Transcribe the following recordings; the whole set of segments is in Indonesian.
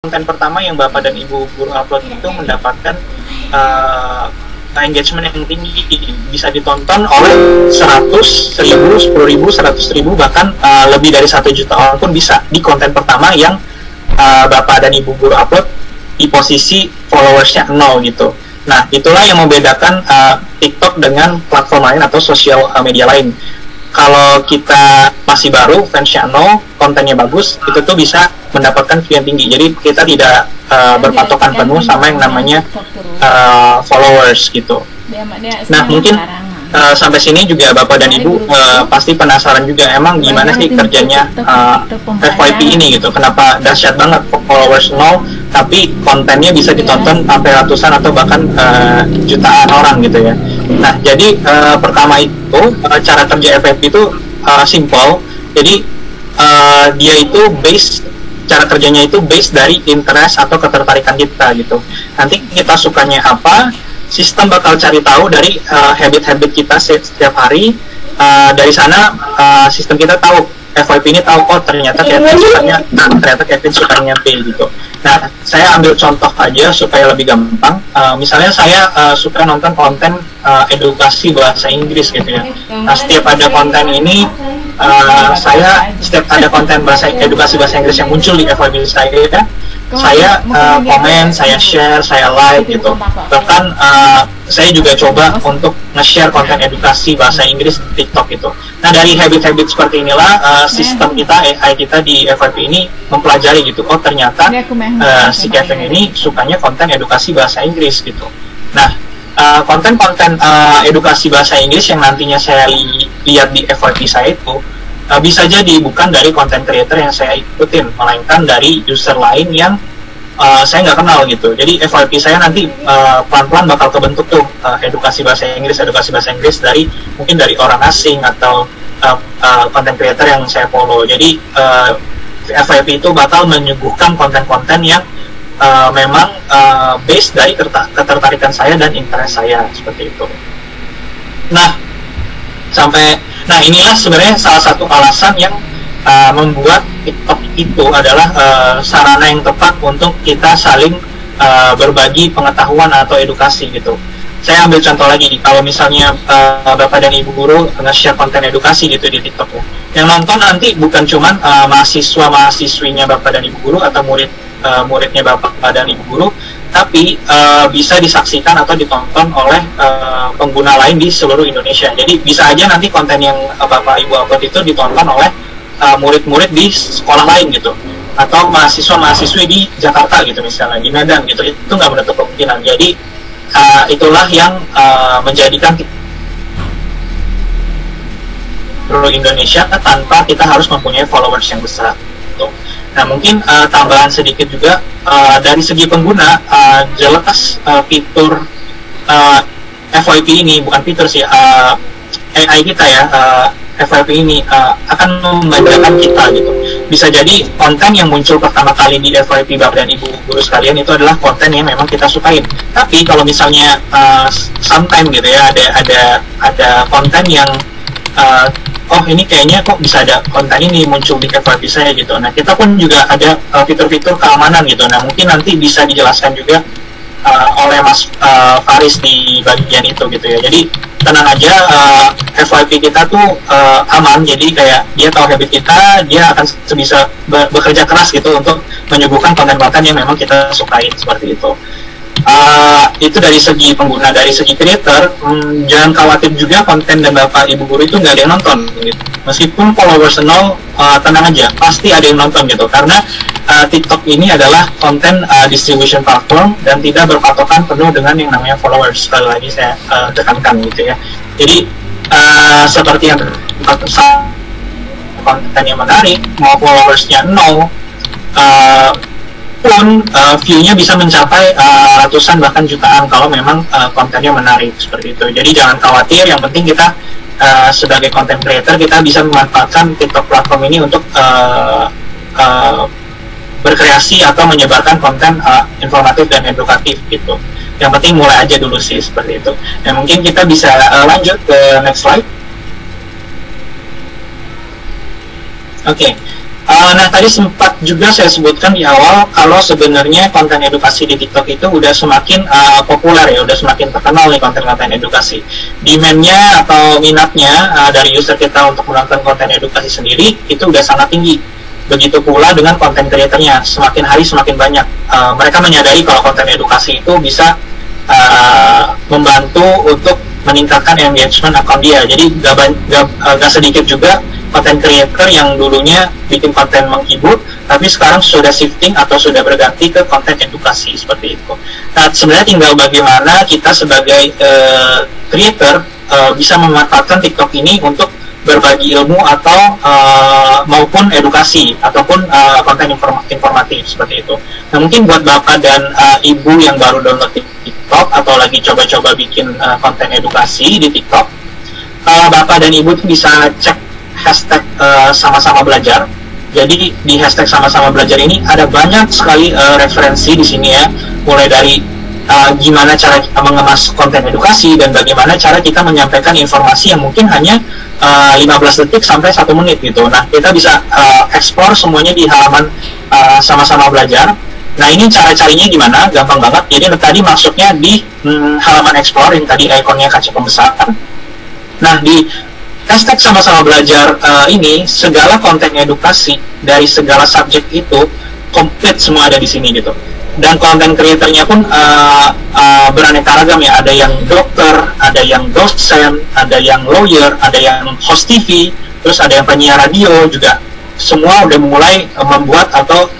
konten pertama yang Bapak dan Ibu guru upload itu mendapatkan engagement yang tinggi, bisa ditonton oleh 100, 1000, 10.000, 100.000, bahkan lebih dari 1 juta orang pun bisa di konten pertama yang Bapak dan Ibu guru upload di posisi followersnya 0 gitu. Nah, itulah yang membedakan TikTok dengan platform lain atau sosial media lain. Kalau kita masih baru, fansnya 0, kontennya bagus, itu tuh bisa mendapatkan view yang tinggi. Jadi kita tidak berpatokan penuh sama yang namanya followers gitu. Nah, mungkin sampai sini juga Bapak dan Ibu pasti penasaran juga, emang gimana sih kerjanya FYP ini gitu. Kenapa dahsyat banget followers 0, tapi kontennya bisa ditonton sampai ratusan atau bahkan jutaan orang gitu ya. Nah, jadi pertama itu cara kerja FYP itu simple. Jadi dia itu cara kerjanya itu base dari interest atau ketertarikan kita gitu. Nanti kita sukanya apa, sistem bakal cari tahu dari habit-habit kita setiap hari. Dari sana sistem kita tahu, FYP ini tahu, oh ternyata Kevin sukanya P gitu. Nah, saya ambil contoh aja supaya lebih gampang. Misalnya saya suka nonton konten edukasi bahasa Inggris gitu ya. Nah, setiap ada konten ini, setiap ada konten edukasi bahasa Inggris yang muncul di FYP saya komen, saya share, saya like gitu. Bahkan saya juga coba untuk nge-share konten edukasi bahasa Inggris di TikTok gitu. Nah, dari habit-habit seperti inilah sistem kita, AI kita di FYP ini mempelajari gitu. Oh, ternyata si Kevin ini sukanya konten edukasi bahasa Inggris gitu. Nah, konten-konten edukasi bahasa Inggris yang nantinya saya lihat di FYP saya itu bisa jadi bukan dari content creator yang saya ikutin, melainkan dari user lain yang saya nggak kenal gitu. Jadi FYP saya nanti pelan-pelan bakal kebentuk tuh edukasi bahasa Inggris dari mungkin dari orang asing atau content creator yang saya follow. Jadi FYP itu bakal menyuguhkan konten-konten yang memang base dari ketertarikan saya dan interest saya, seperti itu. Nah, inilah sebenarnya salah satu alasan yang membuat TikTok itu adalah sarana yang tepat untuk kita saling berbagi pengetahuan atau edukasi gitu. Saya ambil contoh lagi, kalau misalnya Bapak dan Ibu guru nge-share konten edukasi gitu di TikTok ya. Yang nonton nanti bukan cuman mahasiswa-mahasiswinya Bapak dan Ibu guru atau muridnya Bapak dan Ibu guru, tapi bisa disaksikan atau ditonton oleh pengguna lain di seluruh Indonesia. Jadi bisa aja nanti konten yang Bapak Ibu upload itu ditonton oleh murid-murid di sekolah lain gitu, atau mahasiswa-mahasiswi di Jakarta gitu misalnya, di Medan gitu. Itu nggak menutup kemungkinan. Jadi itulah yang menjadikan seluruh Indonesia tanpa kita harus mempunyai followers yang besar gitu. Nah, mungkin tambahan sedikit juga dari segi pengguna, jelas fitur FYP ini, bukan fitur sih, AI kita ya, FYP ini akan membedakan kita gitu. Bisa jadi konten yang muncul pertama kali di FYP Bapak dan Ibu guru sekalian itu adalah konten yang memang kita sukain. Tapi kalau misalnya sometime gitu ya, ada konten yang oh ini kayaknya kok bisa ada konten ini muncul di FYP saya gitu. Nah, kita pun juga ada fitur-fitur keamanan gitu. Nah, mungkin nanti bisa dijelaskan juga oleh Mas Faris di bagian itu gitu ya. Jadi tenang aja, FYP kita tuh aman. Jadi kayak dia tahu habit kita, dia akan bisa bekerja keras gitu untuk menyuguhkan konten-konten yang memang kita sukain, seperti itu. Itu dari segi pengguna. Dari segi creator, jangan khawatir juga konten dan Bapak Ibu guru itu nggak ada yang nonton gitu. Meskipun followers 0, tenang aja, pasti ada yang nonton gitu, karena TikTok ini adalah konten distribution platform dan tidak berpatokan penuh dengan yang namanya followers. Sekali lagi saya tekankan gitu ya. Jadi seperti yang konten yang menarik, mau followersnya 0 pun view-nya bisa mencapai ratusan bahkan jutaan kalau memang kontennya menarik, seperti itu. Jadi jangan khawatir, yang penting kita sebagai content creator kita bisa memanfaatkan TikTok platform ini untuk berkreasi atau menyebarkan konten informatif dan edukatif gitu. Yang penting mulai aja dulu sih, seperti itu. Dan mungkin kita bisa lanjut ke next slide. Oke. Nah, tadi sempat juga saya sebutkan di awal kalau sebenarnya konten edukasi di TikTok itu udah semakin populer ya, udah semakin terkenal nih konten-konten edukasi. Demand-nya atau minatnya dari user kita untuk menonton konten edukasi sendiri itu udah sangat tinggi. Begitu pula dengan konten creator-nya, semakin hari semakin banyak. Mereka menyadari kalau konten edukasi itu bisa membantu untuk meningkatkan engagement akun dia. Jadi gak sedikit juga konten creator yang dulunya bikin konten menghibur, tapi sekarang sudah shifting atau sudah berganti ke konten edukasi seperti itu. Nah, sebenarnya tinggal bagaimana kita sebagai creator bisa memanfaatkan TikTok ini untuk berbagi ilmu atau maupun edukasi ataupun konten informatif seperti itu. Nah, mungkin buat bapak dan ibu yang baru download TikTok atau lagi coba-coba bikin konten edukasi di TikTok, bapak dan ibu tuh bisa cek hashtag sama-sama belajar. Jadi di hashtag sama-sama belajar ini ada banyak sekali referensi di sini ya, mulai dari gimana cara kita mengemas konten edukasi dan bagaimana cara kita menyampaikan informasi yang mungkin hanya 15 detik sampai 1 menit gitu. Nah, kita bisa explore semuanya di halaman sama-sama belajar. Nah, ini cara-caranya gimana? Gampang banget. Jadi tadi masuknya di halaman explore yang tadi ikonnya kaca pembesar. Nah, di hashtag sama-sama belajar ini segala konten edukasi dari segala subjek itu komplit semua ada di sini gitu. Dan konten kreatornya pun beraneka ragam ya, ada yang dokter, ada yang dosen, ada yang lawyer, ada yang host TV, terus ada yang penyiar radio juga. Semua udah mulai membuat atau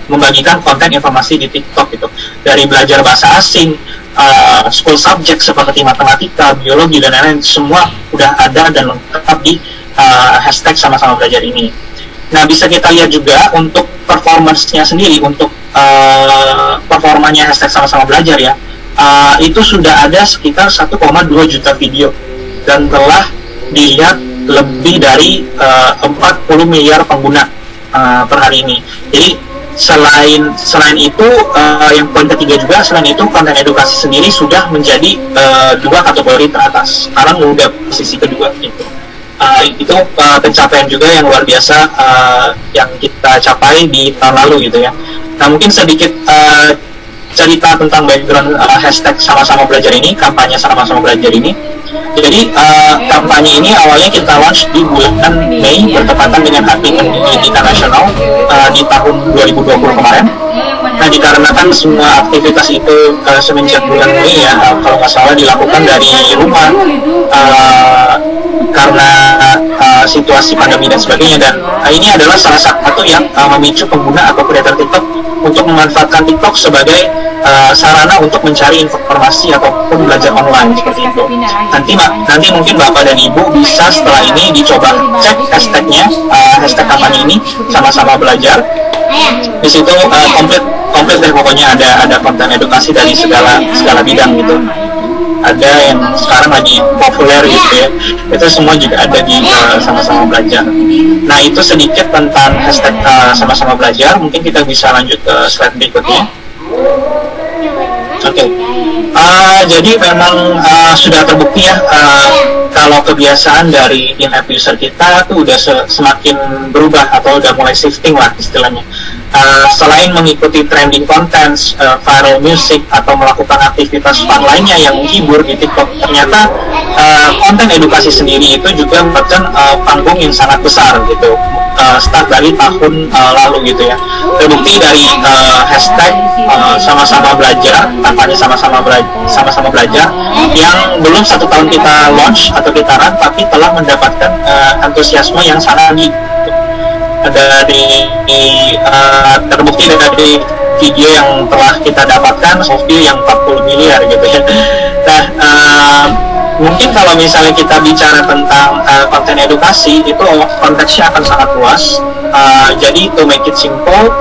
membagikan konten informasi di TikTok gitu. Dari belajar bahasa asing, school subject seperti matematika, biologi dan lain-lain, semua udah ada dan lengkap di hashtag sama-sama belajar ini. Nah, bisa kita lihat juga untuk performance-nya sendiri, untuk performanya hashtag sama-sama belajar ya, itu sudah ada sekitar 1,2 juta video dan telah dilihat lebih dari 40 miliar pengguna per hari ini. Jadi selain itu yang poin ketiga juga, selain itu konten edukasi sendiri sudah menjadi 2 kategori teratas. Sekarang udah posisi kedua gitu. Itu pencapaian juga yang luar biasa yang kita capai di tahun lalu gitu ya. Nah, mungkin sedikit cerita tentang background hashtag sama-sama belajar ini, kampanye sama-sama belajar ini. Jadi kampanye ini awalnya kita launch di bulan Mei bertepatan dengan Hari Pendidikan Nasional di tahun 2020 kemarin. Nah, dikarenakan semua aktivitas itu semenjak bulan Mei ya, kalau nggak salah dilakukan dari rumah karena situasi pandemi dan sebagainya, dan ini adalah salah satu yang memicu pengguna atau kreator TikTok untuk memanfaatkan TikTok sebagai sarana untuk mencari informasi ataupun belajar online seperti itu. Nanti mungkin bapak dan ibu bisa setelah ini dicoba cek hashtagnya, hashtag kampanye ini sama-sama belajar. Di situ komplit deh pokoknya, ada konten edukasi dari segala bidang gitu. Ada yang sekarang lagi populer gitu ya, itu semua juga ada di sama-sama belajar. Nah, itu sedikit tentang hashtag sama-sama belajar. Mungkin kita bisa lanjut ke slide berikutnya. Oke. Jadi memang sudah terbukti ya, kalau kebiasaan dari in-app user kita tuh udah semakin berubah atau udah mulai shifting lah istilahnya. Selain mengikuti trending content, viral music atau melakukan aktivitas fun lainnya yang menghibur di TikTok, ternyata konten edukasi sendiri itu juga merupakan panggung yang sangat besar gitu. Start dari tahun lalu gitu ya. Terbukti dari hashtag sama-sama belajar, kampanye sama-sama belajar yang belum 1 tahun kita launch atau kita run, tapi telah mendapatkan antusiasme yang sangat tinggi. Terbukti dari video yang telah kita dapatkan, soft view yang 40 miliar gitu ya. Nah, mungkin kalau misalnya kita bicara tentang konten edukasi, itu konteksnya akan sangat luas. Jadi to make it simple,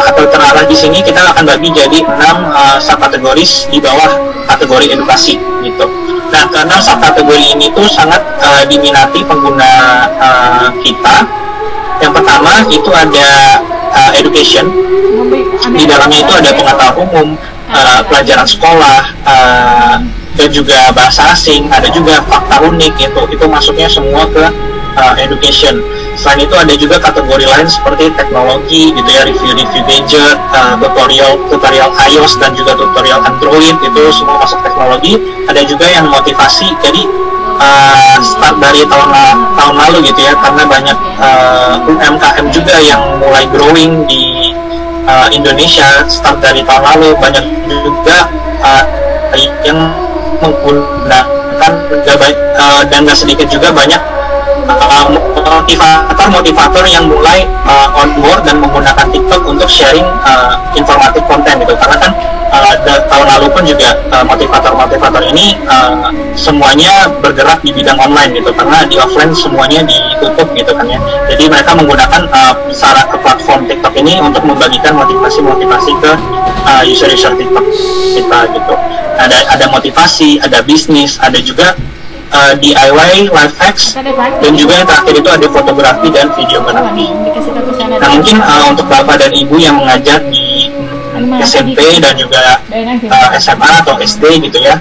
atau terarah di sini kita akan bagi jadi 6 subkategoris di bawah kategori edukasi gitu. Nah, karena subkategori ini tuh sangat diminati pengguna kita. Yang pertama itu ada education. Di dalamnya itu ada pengetahuan umum, pelajaran sekolah, dan juga bahasa asing. Ada juga fakta unik gitu. Itu masuknya semua ke education. Selain itu ada juga kategori lain seperti teknologi gitu ya, review-review gadget, tutorial iOS dan juga tutorial Android, itu semua masuk teknologi. Ada juga yang motivasi, jadi start dari tahun lalu gitu ya, karena banyak UMKM juga yang mulai growing di Indonesia. Start dari tahun lalu banyak juga yang menggunakan dan nggak sedikit juga banyak motivator yang mulai on board dan menggunakan TikTok untuk sharing informatif konten gitu. Karena kan tahun lalu pun juga motivator ini semuanya bergerak di bidang online gitu, karena di offline semuanya ditutup gitu kan ya. Jadi mereka menggunakan platform TikTok ini untuk membagikan motivasi ke user-user TikTok kita gitu. Ada motivasi, ada bisnis, ada juga DIY, life hacks, dan juga yang terakhir itu ada fotografi dan videografi. Nah mungkin untuk bapak dan ibu yang mengajar di SMP dan juga SMA atau SD gitu ya,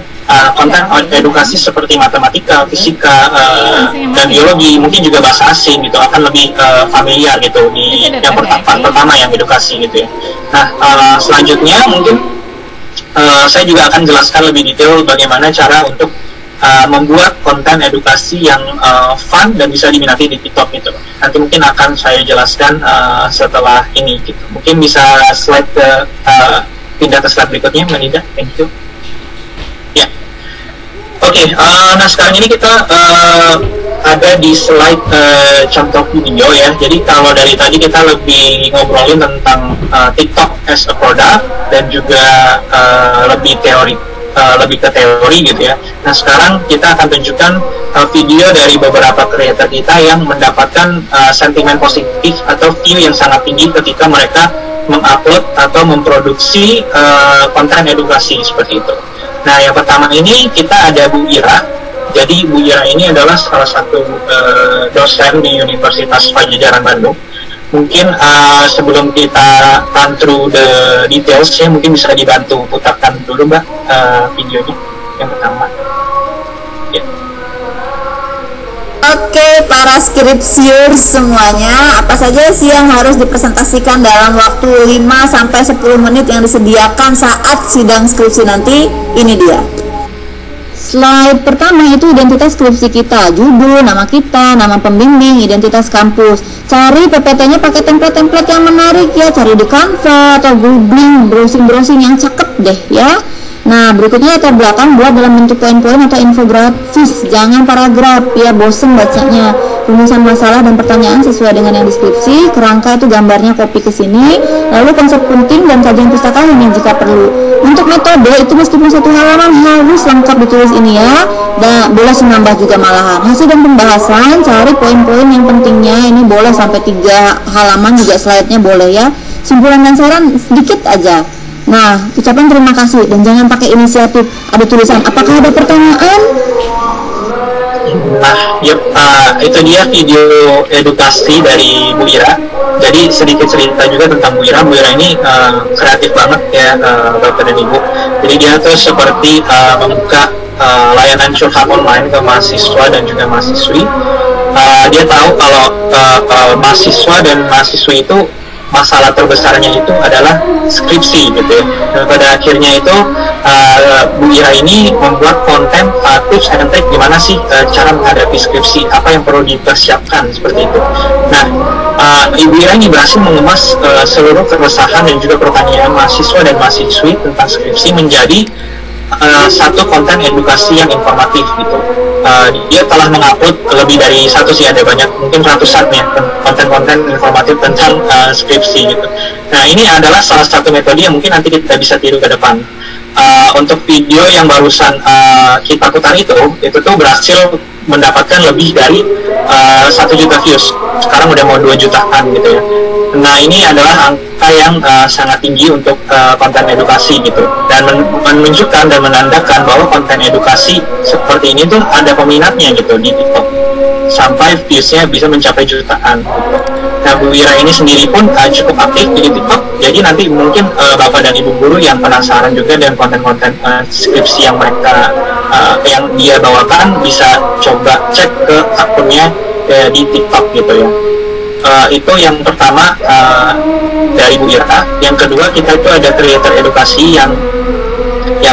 konten edukasi seperti matematika, fisika, dan biologi, mungkin juga bahasa asing gitu akan lebih familiar gitu di yang pertama yang edukasi gitu ya. Nah selanjutnya mungkin saya juga akan jelaskan lebih detail bagaimana cara untuk membuat konten edukasi yang fun dan bisa diminati di TikTok gitu. Nanti mungkin akan saya jelaskan setelah ini gitu. Mungkin bisa slide pindah ke slide berikutnya, Mbak Nida. Thank you. Ya, oke. Nah sekarang ini kita ada di slide contoh video ya. Jadi kalau dari tadi kita lebih ngobrolin tentang TikTok as a product dan juga lebih ke teori gitu ya. Nah sekarang kita akan tunjukkan video dari beberapa kreator kita yang mendapatkan sentimen positif atau view yang sangat tinggi ketika mereka mengupload atau memproduksi konten edukasi seperti itu. Nah yang pertama ini kita ada Bu Ira. Jadi Bu Ira ini adalah salah satu dosen di Universitas Padjadjaran Bandung. Mungkin sebelum kita run through the details ya, mungkin bisa dibantu putarkan dulu Mbak videonya yang pertama ya. Oke, para skripsiers semuanya, apa saja sih yang harus dipresentasikan dalam waktu 5-10 menit yang disediakan saat sidang skripsi nanti? Ini dia. Slide pertama itu identitas skripsi kita, judul, nama kita, nama pembimbing, identitas kampus. Cari PPT-nya pakai template-template yang menarik ya, cari di Canva atau googling, browsing yang cakep deh ya. Nah berikutnya latar belakang buat dalam bentuk poin-poin atau infografis, jangan paragraf ya, bosen bacanya. Rumusan masalah dan pertanyaan sesuai dengan yang deskripsi, kerangka itu gambarnya copy ke sini, lalu konsep penting dan kajian pustaka ini jika perlu. Untuk metode itu meskipun satu halaman harus lengkap ditulis ini ya, dan boleh menambah juga malahan. Hasil dan pembahasan, cari poin-poin yang pentingnya, ini boleh sampai 3 halaman juga slide-nya boleh ya. Simpulan dan saran sedikit aja. Nah, ucapan terima kasih dan jangan pakai inisiatif. Ada tulisan, apakah ada pertanyaan? Nah, itu dia video edukasi dari Bu Ira. Jadi sedikit cerita juga tentang Bu Ira. Bu Ira ini kreatif banget ya, Bapak dan Ibu. Jadi dia tuh seperti membuka layanan curhat online ke mahasiswa dan juga mahasiswi. Dia tahu kalau mahasiswa dan mahasiswi itu masalah terbesarnya itu adalah skripsi gitu ya. Dan pada akhirnya itu Bu Ira ini membuat konten tips and trick gimana sih cara menghadapi skripsi, apa yang perlu dipersiapkan seperti itu. Nah Ibu Ira ini berhasil mengemas seluruh keresahan dan juga pertanyaan mahasiswa dan mahasiswi tentang skripsi menjadi satu konten edukasi yang informatif gitu. Dia telah mengupload lebih dari satu sih, ada banyak, mungkin ratusan ya konten-konten informatif tentang skripsi gitu. Nah ini adalah salah satu metode yang mungkin nanti kita bisa tiru ke depan. Untuk video yang barusan kita putar itu tuh berhasil mendapatkan lebih dari 1 juta views. Sekarang udah mau 2 jutaan gitu ya. Nah ini adalah angka yang sangat tinggi untuk konten edukasi gitu, dan menunjukkan dan menandakan bahwa konten edukasi seperti ini tuh ada peminatnya gitu di TikTok, sampai viewsnya bisa mencapai jutaan gitu. Nah Bu Ira ini sendiri pun cukup aktif di TikTok, jadi nanti mungkin Bapak dan Ibu guru yang penasaran juga dengan konten-konten skripsi yang mereka yang dia bawakan bisa coba cek ke akunnya di TikTok gitu ya. Itu yang pertama dari Bu Ira. Yang kedua kita itu ada creator edukasi yang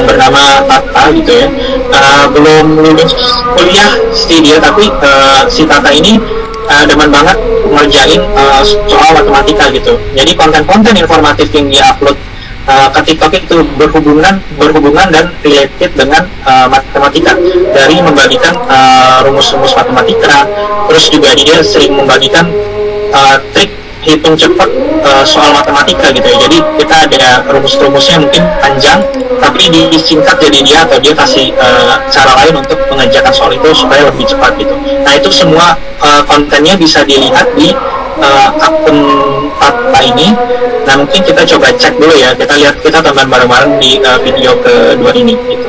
bernama Tata gitu ya. Belum lulus kuliah sih dia, tapi si Tata ini demen banget ngerjain soal matematika gitu. Jadi konten-konten informatif yang dia upload ke TikTok itu berhubungan dan related dengan matematika, dari membagikan rumus-rumus matematika, terus juga dia sering membagikan trik hitung cepat soal matematika gitu ya. Jadi kita ada rumus-rumusnya mungkin panjang tapi disingkat jadi dia kasih cara lain untuk mengerjakan soal itu supaya lebih cepat gitu. Nah itu semua kontennya bisa dilihat di akun Tata ini. Nah mungkin kita coba cek dulu ya, kita tonton bareng-bareng di video kedua ini gitu.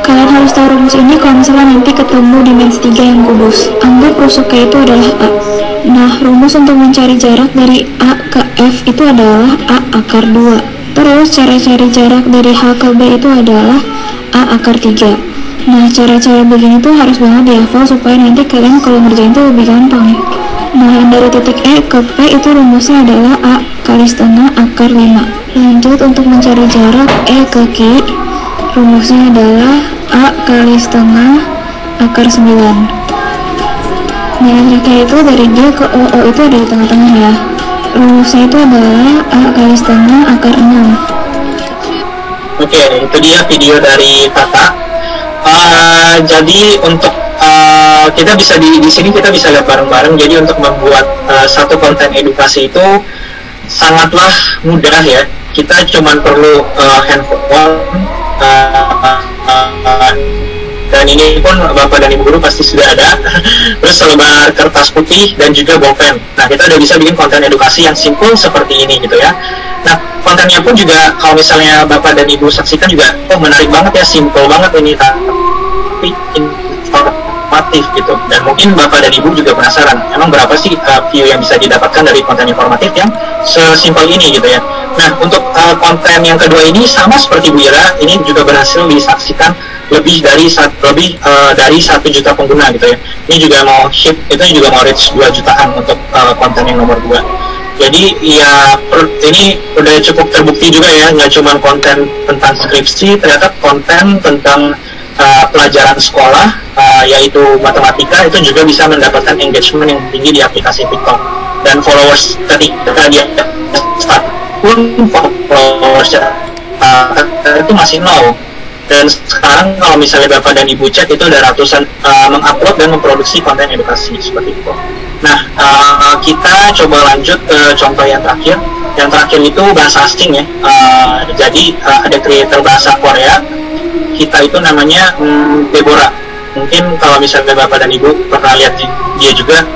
Kalian harus tahu rumus ini kalau misalnya nanti ketemu dimensi 3 yang kudus. Anggap rusuknya itu adalah A. Nah, rumus untuk mencari jarak dari A ke F itu adalah A akar 2. Terus, cara cari jarak dari H ke B itu adalah A akar 3. Nah, cara-cara begini tuh harus banget dihafal supaya nanti kalian kalau ngerjain tuh lebih gampang. Nah, yang dari titik E ke P itu rumusnya adalah A kali setengah akar 5. Lanjut, untuk mencari jarak E ke Q, rumusnya adalah A kali setengah akar 9. Nah yang terakhir itu dari D ke O itu ada di tengah-tengah ya. Rumusnya itu adalah A kali setengah akar 6. Oke, itu dia video dari Tata. Jadi untuk kita bisa di sini kita bisa lihat bareng-bareng. Jadi untuk membuat satu konten edukasi itu sangatlah mudah ya. Kita cuma perlu handphone, dan ini pun Bapak dan Ibu Guru pasti sudah ada, terus selembar kertas putih dan juga bolpen. Nah kita udah bisa bikin konten edukasi yang simple seperti ini gitu ya. Nah kontennya pun juga kalau misalnya Bapak dan Ibu saksikan juga menarik banget ya, simple banget ini tapi informatif gitu. Dan mungkin Bapak dan Ibu juga penasaran emang berapa sih view yang bisa didapatkan dari konten informatif yang sesimpel ini gitu ya. Nah untuk konten yang kedua ini sama seperti Bu Ira, ini juga berhasil disaksikan lebih dari 1 juta pengguna gitu ya. Ini juga mau hit, itu juga mau reach 2 jutaan untuk konten yang nomor 2. Jadi ya ini udah cukup terbukti juga ya, nggak cuma konten tentang skripsi, ternyata konten tentang pelajaran sekolah yaitu matematika itu juga bisa mendapatkan engagement yang tinggi di aplikasi TikTok. Dan followers ketika dia start pun followersnya itu masih 0. Dan sekarang kalau misalnya Bapak dan Ibu cek itu ada ratusan mengupload dan memproduksi konten edukasi seperti itu. Nah kita coba lanjut ke contoh yang terakhir. Yang terakhir itu bahasa asing ya. Jadi ada creator bahasa Korea, kita itu namanya Deborah. Mungkin kalau misalnya Bapak dan Ibu pernah lihat dia juga,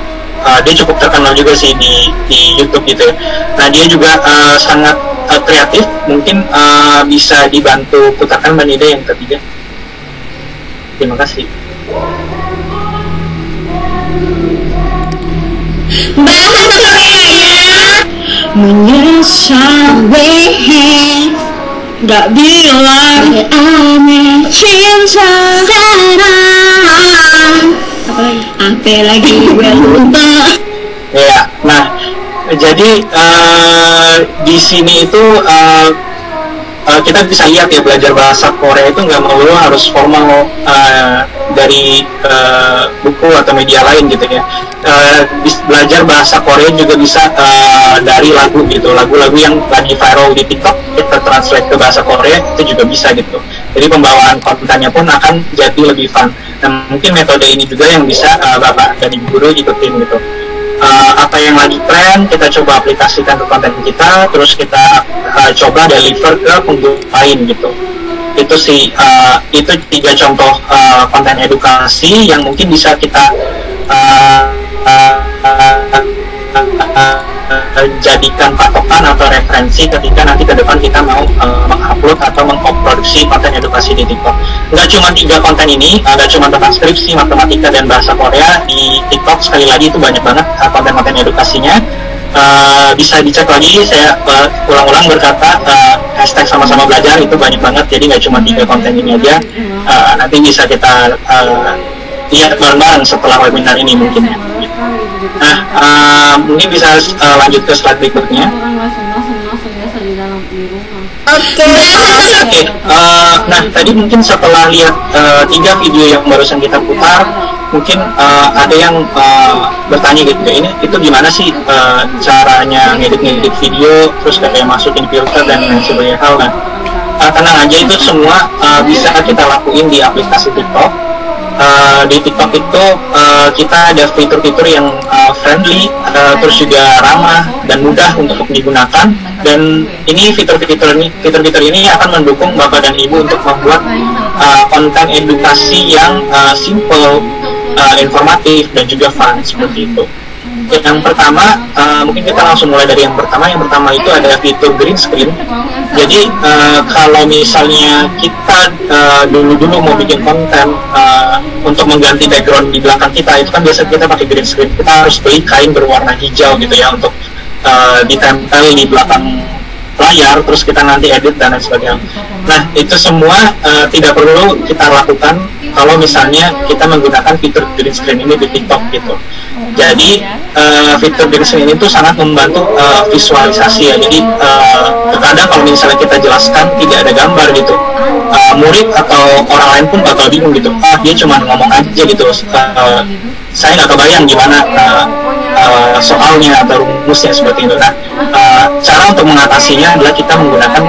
dia cukup terkenal juga sih di YouTube gitu ya. Nah dia juga sangat kreatif, mungkin bisa dibantu putarkan Manida yang ketiga. Terima kasih. Bahasa Koreanya menyesal gak bilang aneh cinta sarang apa lagi gue lupa ya. Nah jadi di sini itu kita bisa lihat ya, belajar bahasa Korea itu nggak melulu harus formal dari buku atau media lain gitu ya. Belajar bahasa Korea juga bisa dari lagu gitu, lagu-lagu yang lagi viral di TikTok kita translate ke bahasa Korea itu juga bisa gitu. Jadi pembawaan kontennya pun akan jadi lebih fun. Dan mungkin metode ini juga yang bisa Bapak dan Ibu Guru ikutin gitu. Apa yang lagi tren kita coba aplikasikan ke konten kita, terus kita coba deliver ke pengguna lain gitu. Itu sih itu 3 contoh konten edukasi yang mungkin bisa kita jadikan patokan atau referensi ketika nanti ke depan kita mau mengupload atau mengproduksi konten edukasi di TikTok. Nggak cuma 3 konten ini, nggak cuma tentang skripsi, matematika, dan bahasa Korea. Di TikTok sekali lagi itu banyak banget konten-konten edukasinya. Bisa dicek lagi, saya ulang-ulang berkata hashtag sama-sama belajar itu banyak banget, jadi nggak cuma 3 konten ini aja. Nanti bisa kita lihat bareng-bareng setelah webinar ini mungkin ya. Nah, mungkin bisa lanjut ke slide berikutnya. Oke. Nah tadi mungkin setelah lihat 3 video yang barusan kita putar, mungkin ada yang bertanya gitu, ini itu gimana sih caranya ngedit video, terus kayak masukin filter dan lain sebagainya hal. Nah, tenang aja, itu semua bisa kita lakuin di aplikasi TikTok. Di TikTok itu kita ada fitur-fitur yang friendly, terus juga ramah dan mudah untuk digunakan. Dan ini fitur-fitur ini akan mendukung Bapak dan Ibu untuk membuat konten edukasi yang simple, informatif dan juga fun seperti itu. Yang pertama, mungkin kita langsung mulai dari yang pertama. Yang pertama itu ada fitur green screen. Jadi kalau misalnya kita dulu mau bikin konten untuk mengganti background di belakang kita, itu kan biasa kita pakai green screen. Kita harus beli kain berwarna hijau gitu ya untuk ditempel di belakang layar, terus kita nanti edit dan lain sebagainya. Nah, itu semua tidak perlu kita lakukan kalau misalnya kita menggunakan fitur green screen ini di TikTok gitu. Jadi fitur green screen itu sangat membantu visualisasi ya. Jadi terkadang kalau misalnya kita jelaskan tidak ada gambar gitu, murid atau orang lain pun bakal bingung gitu. Dia cuma ngomong aja gitu. Saya nggak kebayang gimana soalnya atau rumusnya seperti itu. Nah, cara untuk mengatasinya adalah kita menggunakan